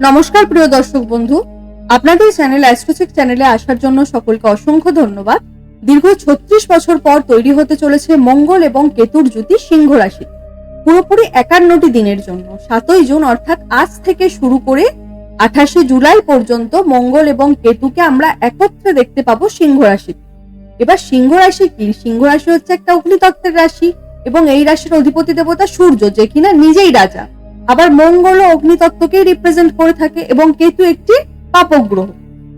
নমস্কার প্রিয় দর্শক বন্ধু, আপনাদের চ্যানেল অ্যাস্ট্রোচেক চ্যানেলে আসার জন্য সকলকে অসংখ্য ধন্যবাদ। দীর্ঘ 36 বছর পর তৈরি হতে চলেছে মঙ্গল এবং কেতুর জুতি সিংহ রাশি, পুরোপুরি 51টি দিনের জন্য। 7ই জুন অর্থাৎ আজ থেকে শুরু করে 28শে জুলাই পর্যন্ত মঙ্গল এবং কেতুকে আমরা একত্রে দেখতে পাবো সিংহ রাশি। এবার সিংহ রাশি কি? সিংহ রাশি হচ্ছে একটা অগ্নিতত্ত্বের রাশি এবং এই রাশির অধিপতি দেবতা সূর্য, যে কিনা নিজেই রাজা। আবার মঙ্গল ও অগ্নিতত্ত্বকেই রিপ্রেজেন্ট করে থাকে এবং কেতু একটি পাপক গ্রহ।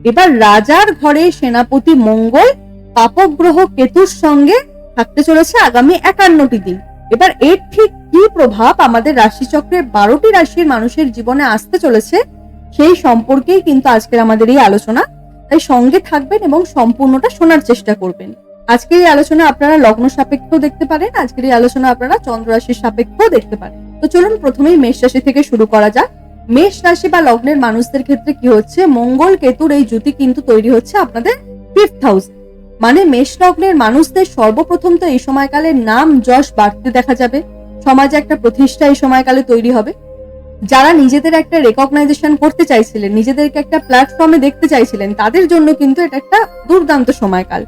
এবার রাজার ঘরে সেনাপতি মঙ্গল পাপক গ্রহ কেতুর সঙ্গে থাকতে চলেছে আগামী 51টি দিন। এবার এর ঠিক কি প্রভাব আমাদের রাশিচক্রের 12টি রাশির মানুষের জীবনে আসতে চলেছে সেই সম্পর্কেই কিন্তু আজকের আমাদের এই আলোচনা। তাই সঙ্গে থাকবেন এবং সম্পূর্ণটা শোনার চেষ্টা করবেন। আজকের এই আলোচনা আপনারা লগ্ন সাপেক্ষ দেখতে পারেন, আজকের এই আলোচনা আপনারা চন্দ্র রাশির সাপেক্ষ দেখতে পারেন। তো চলুন প্রথমেই মেষ রাশি থেকে শুরু করা যাক। মেষ রাশি বা লগ্নের মানুষদের ক্ষেত্রে কি হচ্ছে, মঙ্গল কেতুর এই জুতি কিন্তু তৈরি হচ্ছে আপনাদের 5th হাউস। মানে মেষ লগ্নের মানুষদের সর্বপ্রথম তো এই সময়কালে নাম যশ বাড়তে দেখা যাবে, সমাজে একটা প্রতিষ্ঠা এই সময়কালে তৈরি হবে। যারা নিজেদের একটা রেকগনাইজেশন করতে চাইছিলেন, নিজেদেরকে একটা প্ল্যাটফর্মে দেখতে চাইছিলেন, তাদের জন্য কিন্তু এটা একটা দুর্দান্ত সময়কাল।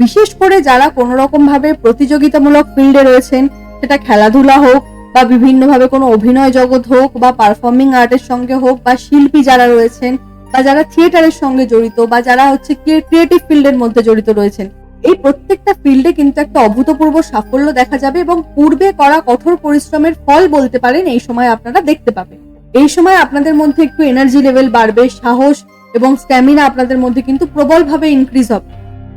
বিশেষ করে যারা কোনো রকম ভাবে প্রতিযোগিতামূলক ফিল্ডে রয়েছেন, সেটা খেলাধুলা হোক বা বিভিন্নভাবে কোনো অভিনয় জগৎ হোক বা পারফর্মিং আর্টের সঙ্গে হোক, বা শিল্পী যারা রয়েছেন বা যারা থিয়েটারের সঙ্গে জড়িত বা যারা হচ্ছে ক্রিয়েটিভ ফিল্ডের মধ্যে জড়িত রয়েছেন, এই প্রত্যেকটা ফিল্ডে কিন্তু একটা অভূতপূর্ব সাফল্য দেখা যাবে এবং পূর্বে করা কঠোর পরিশ্রমের ফল বলতে পারেন এই সময় আপনারা দেখতে পাবেন। এই সময় আপনাদের মধ্যে একটু এনার্জি লেভেল বাড়বে, সাহস এবং স্ট্যামিনা আপনাদের মধ্যে কিন্তু প্রবলভাবে ইনক্রিজ হবে।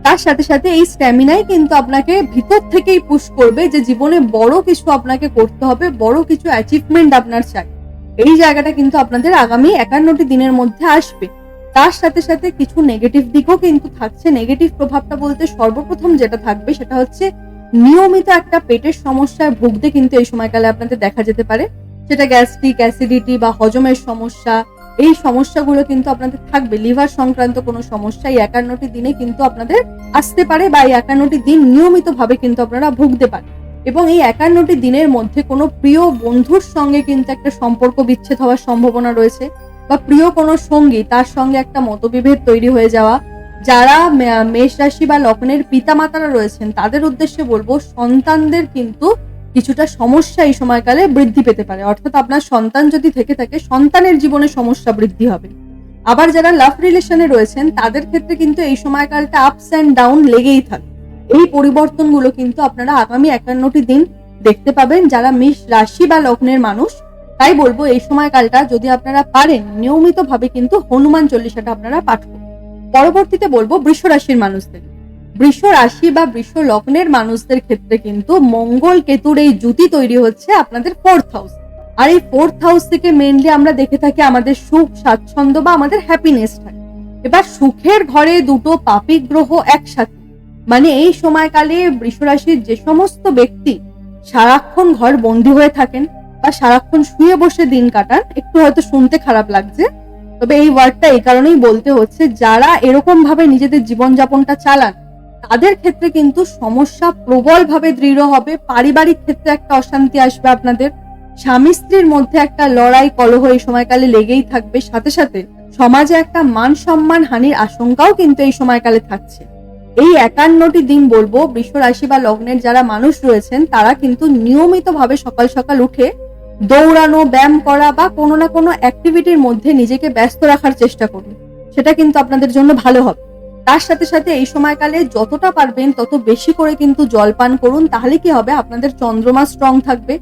তার সাথে সাথে এই স্ট্যামিনাই কিন্তু আপনাকে ভিতর থেকেই পুশ করবে যে জীবনে বড় কিছু আপনাকে করতে হবে, বড় কিছু অ্যাচিভমেন্ট আপনার চাই। এই জায়গাটা কিন্তু আপনাদের আগামী 51টি দিনের মধ্যে আসবে। তার সাথে সাথে কিছু নেগেটিভ দিকও কিন্তু থাকছে। নেগেটিভ প্রভাবটা বলতে সর্বপ্রথম যেটা থাকবে সেটা হচ্ছে নিয়মিত একটা পেটের সমস্যায় ভুগতে কিন্তু এই সময়কালে আপনাদের দেখা যেতে পারে। সেটা গ্যাস্ট্রিক, অ্যাসিডিটি বা হজমের সমস্যা, এই সমস্যাগুলো কিন্তু আপনাদের থাকবে। লিভার সংক্রান্ত কোনো সমস্যা এই 51টি দিনে কিন্তু আপনাদের আসতে পারে বা এই 51টি দিন নিয়মিত ভাবে কিন্তু আপনারা ভুগতে পারেন। এবং এই 51টি দিনের মধ্যে কোনো প্রিয় বন্ধুর সঙ্গে কিন্তু একটা সম্পর্ক বিচ্ছেদ হওয়ার সম্ভাবনা রয়েছে, বা প্রিয় কোনো সঙ্গী তার সঙ্গে একটা মতবিভেদ তৈরি হয়ে যাওয়া। যারা মেষ রাশি বা লগ্নের পিতামাতারা রয়েছেন তাদের উদ্দেশ্যে বলবো, সন্তানদের কিন্তু কিছুটা সমস্যা এই সময়কালে বৃদ্ধি পেতে পারে। অর্থাৎ আপনার সন্তান যদি থেকে থাকে, সন্তানের জীবনে সমস্যা বৃদ্ধি হবে। আবার যারা লাভ রিলেশনে রয়েছেন তাদের ক্ষেত্রে কিন্তু এই সময়কালটা আপস অ্যান্ড ডাউন লেগেই থাকে। এই পরিবর্তনগুলো কিন্তু আপনারা আগামী 51টি দিন দেখতে পাবেন যারা মেষ রাশি বা লগ্নের মানুষ। তাই বলবো এই সময়কালটা যদি আপনারা পারেন নিয়মিত ভাবে কিন্তু হনুমান চল্লিশাটা আপনারা পাঠ করুন। পরবর্তীতে বলবো বৃষ রাশির মানুষদের। বৃষ রাশি বা বৃষ লগ্নের মানুষদের ক্ষেত্রে কিন্তু মঙ্গল কেতুর এই জুতি তৈরি হচ্ছে আপনাদের 4th হাউস। আর এই 4th হাউস থেকে মেইনলি আমরা দেখে থাকি আমাদের সুখ, স্বাচ্ছন্দ্য বা আমাদের হ্যাপিনেস থাকে। এবার সুখের ঘরে দুটো পাপিক গ্রহ একসাথে, মানে এই সময়কালে বৃষ রাশির যে সমস্ত ব্যক্তি সারাক্ষণ ঘর বন্দী হয়ে থাকেন বা সারাক্ষণ শুয়ে বসে দিন কাটান, একটু হয়তো শুনতে খারাপ লাগছে, তবে এই ওয়ার্ডটা এই কারণেই বলতে হচ্ছে, যারা এরকম ভাবে নিজেদের জীবনযাপনটা চালান তাদের ক্ষেত্রে কিন্তু সমস্যা প্রবল ভাবে দৃঢ় হবে। পারিবারিক ক্ষেত্রে একটা অশান্তি আসবে, আপনাদের স্বামী স্ত্রীর মধ্যে একটা লড়াই কলহ এই সময়কালে লেগেই থাকবে। সাথে সাথে সমাজে একটা মান সম্মান হানির আশঙ্কাও কিন্তু এই সময়কালে থাকছে। এই 51টি দিন বলবো বৃষ রাশি বা লগ্নের যারা মানুষ রয়েছেন তারা কিন্তু নিয়মিত ভাবে সকাল সকাল উঠে দৌড়ানো, ব্যায়াম করা বা কোনো না কোনো অ্যাক্টিভিটির মধ্যে নিজেকে ব্যস্ত রাখার চেষ্টা করুন। সেটা কিন্তু আপনাদের জন্য ভালো হবে। তার সাথে সাথে এই সময়কালে যতটা পারবেন তত বেশি করে কিন্তু জল পান করুন। তাহলে কি হবে, আপনাদের চন্দ্রমা স্ট্রং থাকবে,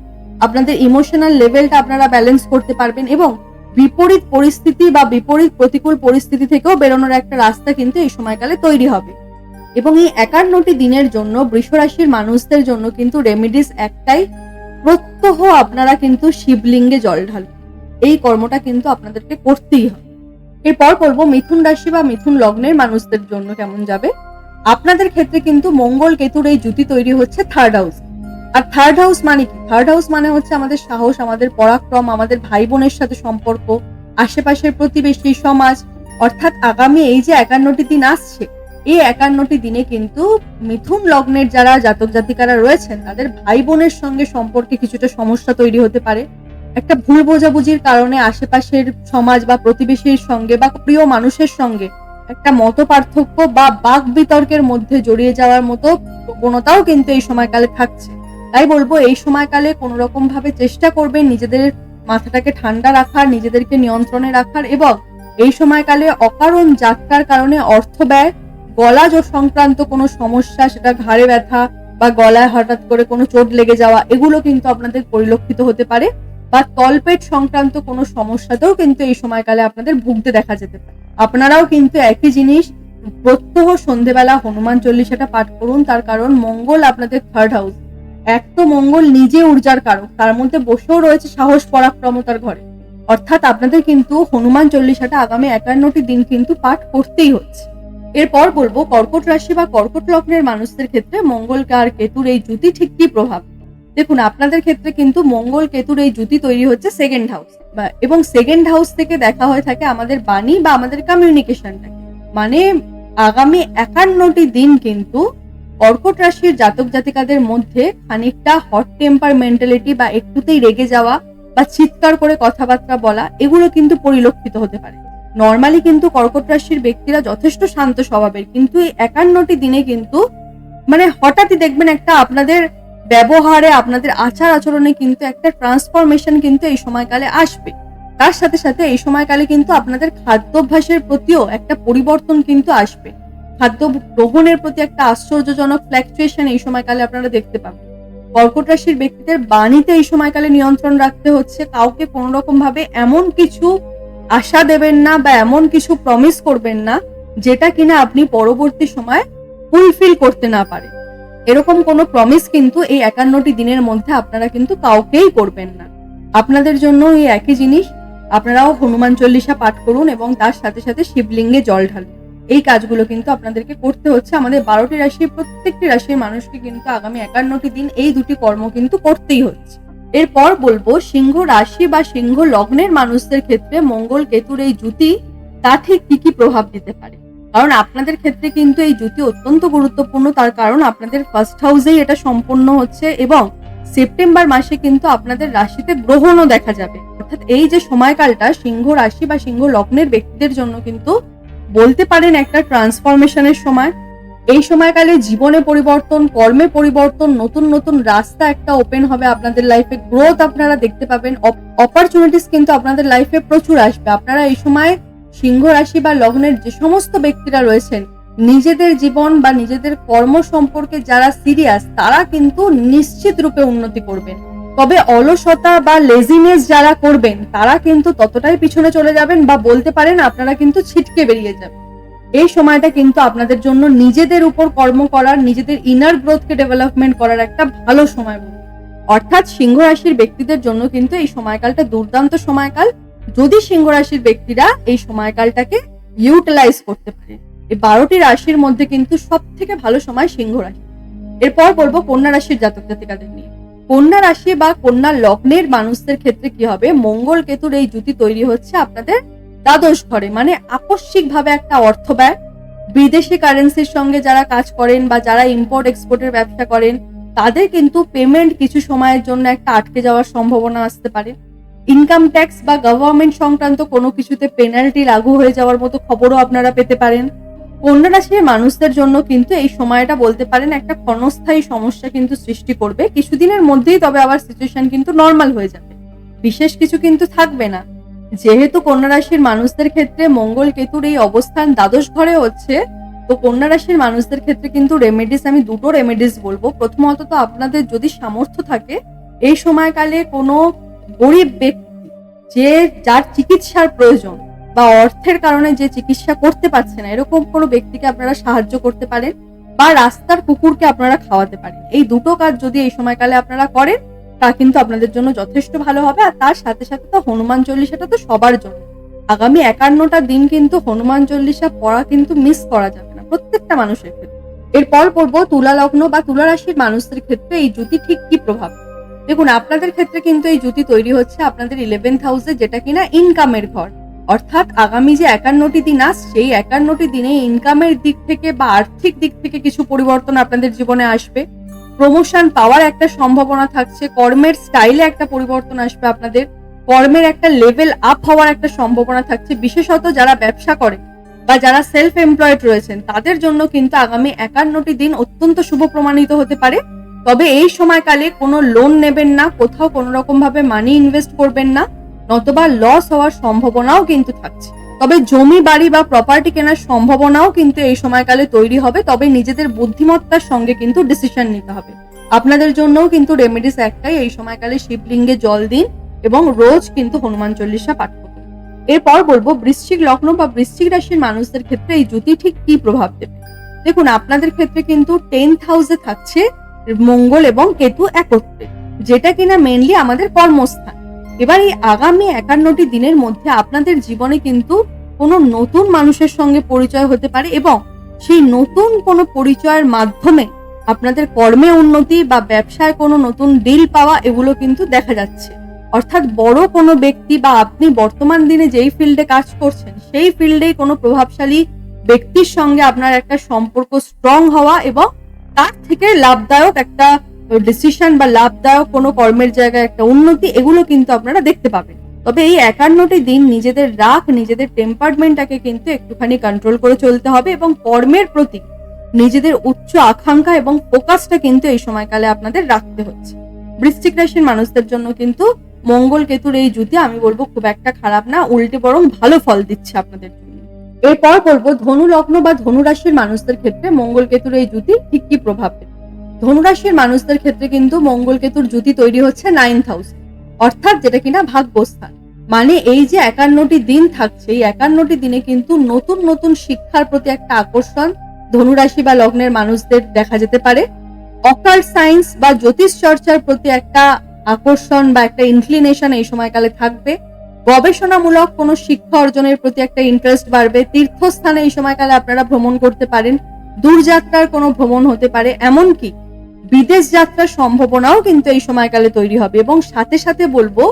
আপনাদের ইমোশনাল লেভেলটা আপনারা ব্যালেন্স করতে পারবেন এবং বিপরীত পরিস্থিতি বা বিপরীত প্রতিকূল পরিস্থিতি থেকেও বেরোনোর একটা রাস্তা কিন্তু এই সময়কালে তৈরি হবে। এবং এই 51টি দিনের জন্য বৃষ রাশির মানুষদের জন্য কিন্তু রেমিডিস একটাই, প্রত্যহ আপনারা কিন্তু শিবলিঙ্গে জল ঢালুন। এই কর্মটা কিন্তু আপনাদেরকে করতেই হবে। এরপর বলবো মিথুন রাশি বা মিথুন লগ্নের মানুষদের জন্য কেমন যাবে। আপনাদের ক্ষেত্রে কিন্তু মঙ্গল কেতুর এই জুতি তৈরি হচ্ছে 3rd হাউস। আর 3rd হাউস মানে কি? 3rd হাউস মানে হচ্ছে আমাদের সাহস, আমাদের পরাক্রম, আমাদের ভাই বোনের সাথে সম্পর্ক, আশেপাশের প্রতিবেশী, সমাজ। অর্থাৎ আগামী এই যে 51টি দিন আসছে, এই 51টি দিনে কিন্তু মিথুন লগ্নের যারা জাতক জাতিকারা রয়েছেন তাদের ভাই বোনের সঙ্গে সম্পর্কে কিছুটা সমস্যা তৈরি হতে পারে। একটা ভুল বোঝাবুঝির কারণে আশেপাশের সমাজ বা প্রতিবেশীর সঙ্গে বা প্রিয় মানুষের সঙ্গে একটা মত পার্থক্য বা বাক বিতর্কের মধ্যে জড়িয়ে যাওয়ার মতো প্রবণতাও কিন্তু এই সময়কালে থাকছে। তাই বলবো এই সময়কালে কোনো রকম ভাবে চেষ্টা করবেন নিজেদের মাথাটাকে ঠান্ডা রাখার, নিজেদেরকে নিয়ন্ত্রণে রাখার, এবং এই সময়কালে অকারণ যাত্রার কারণে অর্থ ব্যয়, গলা সংক্রান্ত কোনো সমস্যা, সেটা ঘাড়ে ব্যথা বা গলায় হঠাৎ করে কোনো চোট লেগে যাওয়া, এগুলো কিন্তু আপনাদের পরিলক্ষিত হতে পারে, বা তলপেট সংক্রান্ত কোনো সমস্যাতেও কিন্তু এই সময়কালে আপনাদের ভুগতে দেখা যেতে পারে। আপনারাও কিন্তু একই জিনিস প্রত্যহ সন্ধেবেলা হনুমান চল্লিশাটা পাঠ করুন, তার কারণ মঙ্গল আপনাদের থার্ড হাউস। এক তো মঙ্গল নিজে ঊর্জার কারক, তার মধ্যে বসেও রয়েছে সাহস পরাক্রমতার ঘরে, অর্থাৎ আপনাদের কিন্তু হনুমান চল্লিশাটা আগামী 51টি দিন কিন্তু পাঠ করতেই হচ্ছে। এরপর বলবো কর্কট রাশি বা কর্কট লগ্নের মানুষদের ক্ষেত্রে মঙ্গল আর কেতুর এই জুতি ঠিক কি প্রভাব। দেখুন, আপনাদের ক্ষেত্রে কিন্তু মঙ্গল কেতুর এই জুতি তৈরি হচ্ছে সেকেন্ড হাউস, এবং সেকেন্ড হাউস থেকে দেখা হয়ে থাকে আমাদের বাণী বা আমাদের কমিউনিকেশনটাকে। মানে আগামী 51টি দিন কিন্তু কর্কট রাশির জাতক জাতিকাদের মধ্যে খানিকটা হট টেম্পার মেন্টালিটি বা একটুতেই রেগে যাওয়া বা চিৎকার করে কথাবার্তা বলা, এগুলো কিন্তু পরিলক্ষিত হতে পারে। নর্মালি কিন্তু কর্কট রাশির ব্যক্তিরা যথেষ্ট শান্ত স্বভাবের, কিন্তু এই 51টি দিনে কিন্তু মানে হঠাৎই দেখবেন একটা আপনাদের ব্যবহারে, আপনাদের আচার আচরণে কিন্তু একটা ট্রান্সফরমেশন কিন্তু এই সময়কালে আসবে। তার সাথে সাথে এই সময়কালে কিন্তু আপনাদের খাদ্যাভ্যাসের প্রতিও একটা পরিবর্তন কিন্তু আসবে। খাদ্য গ্রহণের প্রতি একটা আশ্চর্যজনক ফ্ল্যাকচুয়েশন এই সময়কালে আপনারা দেখতে পাবেন। কর্কট রাশির ব্যক্তিদের বাণীতে এই সময়কালে নিয়ন্ত্রণ রাখতে হচ্ছে। কাউকে কোনো রকম ভাবে এমন কিছু আশা দেবেন না বা এমন কিছু প্রমিস করবেন না যেটা কিনা আপনি পরবর্তী সময় ফুলফিল করতে না পারেন। এরকম কোনো প্রমিস কিন্তু এই 51টি দিনের মধ্যে আপনারা কিন্তু কাউকেই করবেন না। আপনাদের জন্য এই একই জিনিস, আপনারাও হনুমান চল্লিশা পাঠ করুন এবং তার সাথে সাথে শিবলিঙ্গে জল ঢালুন। এই কাজগুলো কিন্তু আপনাদেরকে করতে হচ্ছে। আমাদের 12টি রাশির প্রত্যেকটি রাশির মানুষকে কিন্তু আগামী 51টি দিন এই দুটি কর্ম কিন্তু করতেই হচ্ছে। এরপর বলবো সিংহ রাশি বা সিংহ লগ্নের মানুষদের ক্ষেত্রে মঙ্গল কেতুর এই জুতি তা ঠিক কি কি প্রভাব দিতে পারে। কারণ আপনাদের ক্ষেত্রে কিন্তু এই জুতি অত্যন্ত গুরুত্বপূর্ণ, তার কারণ আপনাদের ফার্স্ট হাউসেই এটা সম্পন্ন হচ্ছে এবং সেপ্টেম্বর মাসে কিন্তু আপনাদের রাশিতে গ্রহণও দেখা যাবে। অর্থাৎ এই যে সময়কালটা সিংহ রাশি বা সিংহ লগ্নের ব্যক্তিদের জন্য কিন্তু বলতে পারেন একটা ট্রান্সফরমেশনের সময়। এই সময়কালে জীবনে পরিবর্তন, কর্মে পরিবর্তন, নতুন নতুন রাস্তা একটা ওপেন হবে আপনাদের লাইফে, গ্রোথ আপনারা দেখতে পাবেন, অপরচুনিটিস কিন্তু আপনাদের লাইফে প্রচুর আসবে। আপনারা এই সময় সিংহ রাশি বা লগ্নের যে সমস্ত ব্যক্তিরা রয়েছেন নিজেদের জীবন বা নিজেদের কর্ম সম্পর্কে যারা সিরিয়াস, তারা কিন্তু নিশ্চিত রূপে উন্নতি করবেন। তবে অলসতা বা লেজিনেস যারা করবেন তারা কিন্তু ততটাই পিছনে চলে যাবেন, বা বলতে পারেন আপনারা কিন্তু ছিটকে বেরিয়ে যাবেন। এই সময়টা কিন্তু আপনাদের জন্য নিজেদের উপর কর্ম করার, নিজেদের ইনার গ্রোথকে ডেভেলপমেন্ট করার একটা ভালো সময়। অর্থাৎ সিংহ রাশির ব্যক্তিদের জন্য কিন্তু এই সময়কালটা দুর্দান্ত সময়কাল, যদি সিংহ রাশির ব্যক্তিরা এই সময়কালটাকে ইউটিলাইজ করতে পারে। এই 12টি রাশির মধ্যে কিন্তু সব থেকে ভালো সময় সিংহ রাশি। এরপর বলবো কন্যা রাশির জাতক জাতিকাদের নিয়ে। কন্যা রাশি বা কন্যা লগ্নের মানুষদের ক্ষেত্রে কি হবে, মঙ্গল কেতুর এই জুতি তৈরি হচ্ছে আপনাদের দ্বাদশ ঘরে। মানে আকস্মিক ভাবে একটা অর্থ ব্যয়, বিদেশি কারেন্সির সঙ্গে যারা কাজ করেন বা যারা ইম্পোর্ট এক্সপোর্টের ব্যবসা করেন তাদের কিন্তু পেমেন্ট কিছু সময়ের জন্য একটা আটকে যাওয়ার সম্ভাবনা আসতে পারে। ইনকাম ট্যাক্স বা গভর্নমেন্ট সংক্রান্ত কোনো কিছুতে পেনাল্টি লাগু হয়ে যাওয়ার মতো খবরও আপনারা পেতে পারেন। কন্যা রাশির মানুষদের জন্য কিন্তু এই সময়টা বলতে পারেন একটা ক্ষণস্থায়ী সমস্যা কিন্তু সৃষ্টি করবে কিছুদিনের মধ্যেই, তবে আবার সিচুয়েশন কিন্তু নর্মাল হয়ে যাবে, বিশেষ কিছু কিন্তু থাকবে না। যেহেতু কন্যা রাশির মানুষদের ক্ষেত্রে মঙ্গল কেতুর এই অবস্থান দ্বাদশ ঘরে হচ্ছে, তো কন্যা রাশির মানুষদের ক্ষেত্রে কিন্তু রেমেডিস, আমি দুটো রেমেডিস বলবো। প্রথমত তো আপনাদের যদি সামর্থ্য থাকে এই সময়কালে কোনো গরিব ব্যক্তি যার চিকিৎসার প্রয়োজন বা অর্থের কারণে যে চিকিৎসা করতে পারছে না, এরকম কোনো ব্যক্তিকে আপনারা সাহায্য করতে পারেন, বা রাস্তার কুকুরকে আপনারা খাওয়াতে পারেন। এই দুটো কাজ যদি এই সময়কালে আপনারা করেন তা কিন্তু আপনাদের জন্য যথেষ্ট ভালো হবে। আর তার সাথে সাথে তো হনুমান চল্লিশাটা তো সবার জন্য। আগামী 51টা দিন কিন্তু হনুমান চল্লিশা পড়া কিন্তু মিস করা যাবে না প্রত্যেকটা মানুষের ক্ষেত্রে। এরপর পড়বো তুলা লগ্ন বা তুলা রাশির মানুষদের ক্ষেত্রে এই জুতি ঠিক কি প্রভাব। দেখুন, আপনাদের ক্ষেত্রে কিন্তু এই জুতি তৈরি হচ্ছে আপনাদের 11th হাউসে, যেটা কিনা ইনকামের ঘর। অর্থাৎ আগামী যে 51টি দিন আসছে, সেই 51টি দিনে ইনকামের দিক থেকে বা আর্থিক দিক থেকে কিছু পরিবর্তন আপনাদের জীবনে আসবে। প্রমোশন পাওয়ার একটা সম্ভাবনা থাকছে, কর্মের স্টাইলে একটা পরিবর্তন আসবে আপনাদের। কর্মের একটা লেভেল আপ হওয়ার একটা সম্ভাবনা থাকছে। বিশেষত যারা ব্যবসা করে বা যারা সেলফ এমপ্লয়েড রয়েছেন তাদের জন্য কিন্তু আগামী 51টি দিন অত্যন্ত শুভ প্রমাণিত হতে পারে। তবে এই সময়কালে কোনো লোন নেবেন না, কোথাও কোনো রকম ভাবে মানি ইনভেস্ট করবেন না, নতবা লস হওয়ার সম্ভাবনাও কিন্তু থাকছে। তবে জমি বাড়ি বা প্রপার্টি কেনার সম্ভাবনাও কিন্তু এই সময়কালে তৈরি হবে। তবে নিজেদের বুদ্ধিমত্তার সঙ্গে কিন্তু ডিসিশন নিতে হবে। আপনাদের জন্যও কিন্তু রেমেডিস একটাই, এই সময়কালে শিবলিঙ্গে জল দিন এবং রোজ কিন্তু হনুমান চল্লিশা পাঠ করুন। এরপর বলবো বৃশ্চিক লগ্ন বা বৃশ্চিক রাশির মানুষদের ক্ষেত্রে এই জ্যোতি ঠিক কি প্রভাব দেবে। দেখুন, আপনাদের ক্ষেত্রে কিন্তু 10th হাউসে থাকছে মঙ্গল এবং কেতু একত্রে, যেটা কিনা মেনলি আমাদের কর্মস্থান। এবার এই আগামী 51টি দিনের মধ্যে আপনাদের জীবনে কিন্তু কোনো নতুন মানুষের সঙ্গে পরিচয় হতে পারে এবং সেই নতুন কোনো পরিচয়ের মাধ্যমে আপনাদের কর্মে উন্নতি বা ব্যবসায় কোনো নতুন ডিল পাওয়া এগুলো কিন্তু দেখা যাচ্ছে। অর্থাৎ বড় কোনো ব্যক্তি বা আপনি বর্তমান দিনে যেই ফিল্ডে কাজ করছেন সেই ফিল্ডেই কোনো প্রভাবশালী ব্যক্তির সঙ্গে আপনার একটা সম্পর্ক স্ট্রং হওয়া এবং তার থেকে লাভদায়ক একটা ডিসিশন বা লাভদায়ক কোনো কর্মের জায়গায় একটা উন্নতি, এগুলো কিন্তু আপনারা দেখতে পাবেন। তবে এই 51টি দিন নিজেদের রাগ, নিজেদের টেম্পারমেন্টটাকে কিন্তু একটুখানি কন্ট্রোল করে চলতে হবে এবং কর্মের প্রতি নিজেদের উচ্চ আকাঙ্ক্ষা এবং ফোকাসটা কিন্তু এই সময়কালে আপনাদের রাখতে হচ্ছে। বৃশ্চিক রাশির মানুষদের জন্য কিন্তু মঙ্গল কেতুর এই জ্যোতি আমি বলবো খুব একটা খারাপ না, উল্টে বরং ভালো ফল দিচ্ছে আপনাদের জন্য। এরপর বলবো ধনু লগ্ন বা ধনু রাশির মানুষদের ক্ষেত্রে মঙ্গল কেতুর এই জ্যোতি ঠিক কি প্রভাব দেবে। ধনু রাশির মানুষদের ক্ষেত্রে কিন্তু মঙ্গল কেতুর জ্যোতি তৈরি হচ্ছে 9th হাউসে, অর্থাৎ যেটা কিনা ভাগ্যস্থান। মানে এই যে 51টি দিন থাকছে, এই 51টি দিনে কিন্তু নতুন নতুন শিক্ষার প্রতি একটা আকর্ষণ ধনু রাশি বা লগ্নের মানুষদের দেখা যেতে পারে। অকাল্ট সায়েন্স বা জ্যোতিষ চর্চার প্রতি একটা আকর্ষণ বা একটা ইনক্লিনেশন এই সময়কালে থাকবে। গবেষণামূলক কোনো শিক্ষা অর্জনের প্রতি একটা ইন্টারেস্ট বাড়বে। তীর্থস্থানে এই সময়কালে আপনারা ভ্রমণ করতে পারেন, দূরযাত্রার কোনো ভ্রমণ হতে পারে, এমনকি বিদেশ যাত্রার সম্ভাবনাও কিন্তু এই সময়কালে তৈরি হবে। এবং সাথে সাথে বলবো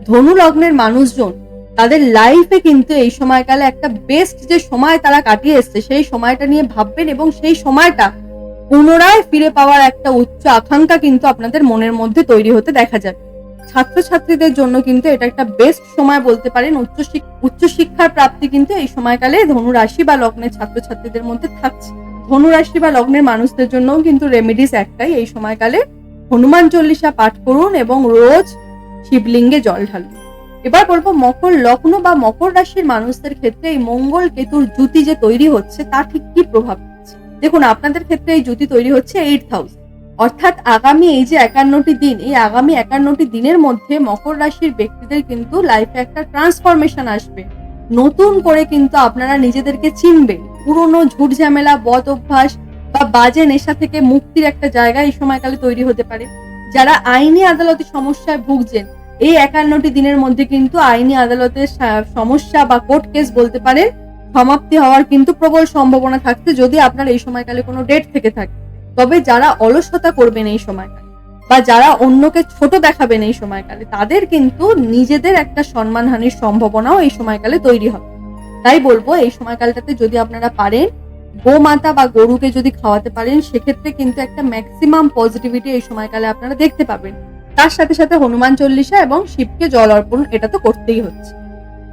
ধনু লগ্নের মানুষজন তাদের লাইফে কিন্তু এই সময়কালে একটা বেস্ট যে সময় তারা কাটিয়ে এসছে সেই সময়টা নিয়ে ভাববেন এবং সেই সময়টা পুনরায় ফিরে পাওয়ার একটা উচ্চ আকাঙ্ক্ষা কিন্তু আপনাদের মনের মধ্যে তৈরি হতে দেখা যাবে। ছাত্রছাত্রীদের জন্য কিন্তু এটা একটা বেস্ট সময় বলতে পারেন। উচ্চশিক্ষার প্রাপ্তি কিন্তু এই সময়কালে ধনু রাশি বা লগ্নের ছাত্রছাত্রীদের মধ্যে থাকছে। ধনু রাশি বা লগ্নের মানুষদের জন্যও কিন্তু রেমেডিস একটাই, এই সময়কালে হনুমান চল্লিশা পাঠ করুন এবং রোজ শিবলিঙ্গে জল ঢালুন। এবার বলবো মকর লগ্ন বা মকর রাশির মানুষদের ক্ষেত্রে এই মঙ্গল কেতুর জ্যোতি যে তৈরি হচ্ছে তা ঠিক কি প্রভাব দিচ্ছে। দেখুন, আপনাদের ক্ষেত্রে এই জ্যোতি তৈরি হচ্ছে 8th হাউসে, অর্থাৎ আগামী এই যে 51টি দিন, এই আগামী 51টি দিনের মধ্যে মকর রাশির ব্যক্তিদের কিন্তু লাইফে একটা ট্রান্সফরমেশন আসবে। নতুন করে কিন্তু আপনারা নিজেদেরকে চিনবেন। পুরনো ঝুট ঝামেলা, বদ অভ্যাস বা বাজে নেশা থেকে মুক্তির একটা জায়গা এই সময়কালে তৈরি হতে পারে। যারা আইনি আদালতে সমস্যায় ভুগছেন, এই 51টি দিনের মধ্যে কিন্তু আইনি আদালতের সমস্যা বা কোর্ট কেস বলতে পারেন সমাপ্তি হওয়ার কিন্তু প্রবল সম্ভাবনা থাকছে, যদি আপনার এই সময়কালে কোনো ডেট থেকে থাকে। তবে যারা অলসতা করবেন এই সময়কালে বা যারা অন্যকে ছোট দেখাবেন এই সময়কালে, তাদের কিন্তু নিজেদের একটা সম্মানহানির সম্ভাবনাও এই সময়কালে তৈরি হবে। তাই বলবো এই সময়কালটাতে যদি আপনারা পারেন গোমাতা বা গরুকে যদি খাওয়াতে পারেন, সেক্ষেত্রে কিন্তু একটা ম্যাক্সিমাম পজিটিভিটি এই সময়কালে আপনারা দেখতে পাবেন। তার সাথে সাথে হনুমান চল্লিশা এবং শিবকে জল অর্পণ এটা তো করতেই হচ্ছে।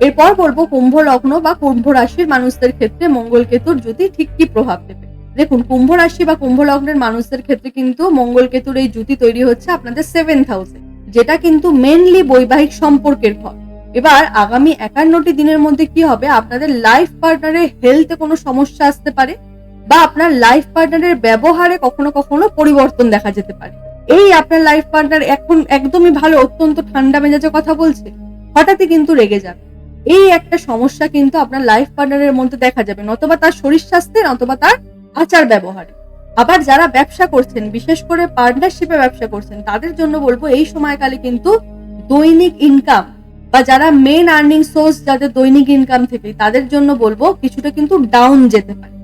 এরপর বলবো কুম্ভ লগ্ন বা কুম্ভ রাশির মানুষদের ক্ষেত্রে মঙ্গল কেতুর জ্যোতি ঠিক কি প্রভাব দেবে। দেখুন, কুম্ভ রাশি বা কুম্ভ লগ্নের মানুষদের ক্ষেত্রে কিন্তু মঙ্গল কেতুর এই জ্যোতি তৈরি হচ্ছে আপনাদের 7th হাউসে, যেটা কিন্তু মেনলি বৈবাহিক সম্পর্কের ঘর। এবার আগামী 51টি দিনের মধ্যে কি হবে, আপনাদের লাইফ পার্টনারের হেলথে কোনো সমস্যা আসতে পারে বা আপনার লাইফ পার্টনারের ব্যবহারে কখনো কখনো পরিবর্তন দেখা যেতে পারে। এই আপনার লাইফ পার্টনার এখন একদমই ভালো, অত্যন্ত ঠান্ডা মেজাজে কথা বলছে, হঠাৎই কিন্তু রেগে যাবে। এই একটা সমস্যা কিন্তু আপনার লাইফ পার্টনারের মধ্যে দেখা যাবে, নতবা তার শরীর স্বাস্থ্যে, নতবা তার আচার ব্যবহারে। আবার যারা ব্যবসা করছেন, বিশেষ করে পার্টনারশিপে ব্যবসা করছেন, তাদের জন্য বলবো এই সময়কালে কিন্তু দৈনিক ইনকাম বা যারা মেন আর্নিং সোর্স যাদের দৈনিক ইনকাম থেকে, তাদের জন্য বলবো কিছুটা কিন্তু ডাউন যেতে পারে।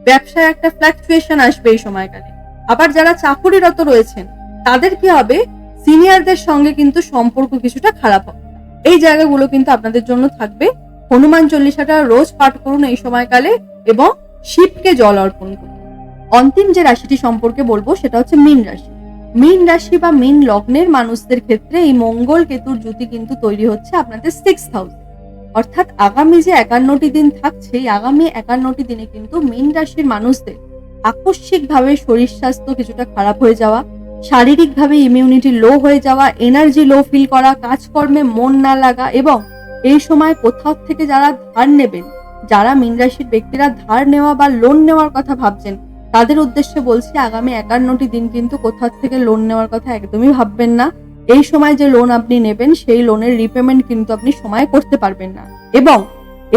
ব্যবসায় একটা ফ্লাকচুয়েশন আসবে এই সময়কালে। আবার যারা চাকুরিরত রয়েছেন তাদের কি হবে, সিনিয়রদের সঙ্গে কিন্তু সম্পর্ক কিছুটা খারাপ হবে। এই জায়গাগুলো কিন্তু আপনাদের জন্য থাকবে। হনুমান চল্লিশাটা রোজ পাঠ করুন এই সময়কালে এবং শিবকে জল অর্পণ করুন। অন্তিম যে রাশিটি সম্পর্কে বলবো সেটা হচ্ছে মীন রাশি। মীন রাশি বা মীন লগ্নের মানুষদের ক্ষেত্রে এই মঙ্গল কেতুর জুতি কিন্তু তৈরি হচ্ছে আপনাদের 6th হাউসে। অর্থাৎ আগামী যে 51টি দিন থাকছে, এই আগামী 51টি দিনে কিন্তু মীন রাশির মানুষদের আকস্মিকভাবে শরীর স্বাস্থ্য কিছুটা খারাপ হয়ে যাওয়া, শারীরিকভাবে ইমিউনিটি লো হয়ে যাওয়া, এনার্জি লো ফিল করা, কাজকর্মে মন না লাগা এবং এই সময় কোথাও থেকে যারা ধার নেবেন, যারা মীন রাশির ব্যক্তিরা ধার নেওয়া বা লোন নেওয়ার কথা ভাবছেন, তাদের উদ্দেশ্যে বলছি আগামী 51টি দিন কিন্তু কোথাও থেকে লোন নেওয়ার কথা একদমই ভাববেন না। এই সময় যে লোন আপনি নেবেন সেই লোনের রিপেমেন্ট কিন্তু আপনি সময়ে করতে পারবেন না এবং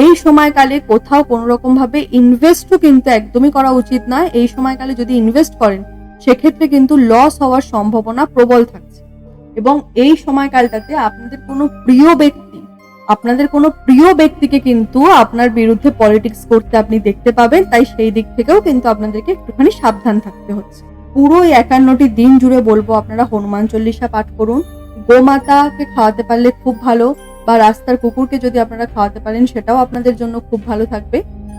এই সময়কালে কোথাও কোনো রকম ভাবে ইনভেস্টও কিন্তু একদমই করা উচিত নয়। এই সময়কালে যদি ইনভেস্ট করেন সেক্ষেত্রে কিন্তু লস হওয়ার সম্ভাবনা প্রবল থাকছে এবং এই সময়কালটাতে আপনাদের কোনো প্রিয় ব্যক্তিকে কিন্তু আপনার বিরুদ্ধে পলিটিক্স করতে আপনি দেখতে পাবেন। তাই সেই দিক থেকেও কিন্তু আপনাদেরকে একটুখানি সাবধান থাকতে হচ্ছে। পুরো 51টি দিন জুড়ে বলবো আপনারা হনুমান চল্লিশা পাঠ করুন, গোমাতাকে খাওয়াতে পারলে খুব ভালো, বা রাস্তার কুকুরকে যদি আপনারা খাওয়াতে পারেন সেটাও আপনাদের জন্য খুব ভালো থাকবে।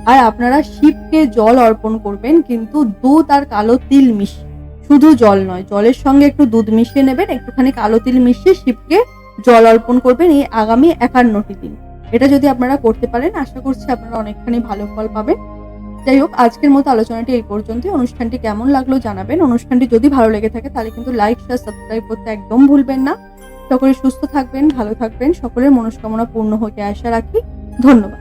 আর আপনারা শিবকে জল অর্পণ করবেন, কিন্তু দুধ আর কালো তিল মিশিয়ে, শুধু জল নয়, জলের সঙ্গে একটু দুধ মিশিয়ে নেবেন, একটুখানি কালো তিল মিশিয়ে শিবকে জল অর্পণ করবেন এই আগামী 51টি দিন। এটা যদি আপনারা করতে পারেন আশা করছি আপনারা অনেকখানি ভালো ফল পাবেন। যাই হোক, আজকের মতো আলোচনাটি এই পর্যন্তই। অনুষ্ঠানটি কেমন লাগলো জানাবেন। অনুষ্ঠানটি যদি ভালো লেগে থাকে তাহলে কিন্তু লাইক, শেয়ার, সাবস্ক্রাইব করতে একদম ভুলবেন না। সকলে সুস্থ থাকবেন, ভালো থাকবেন, সকলের মনস্কামনা পূর্ণ হতে আশা রাখি। ধন্যবাদ।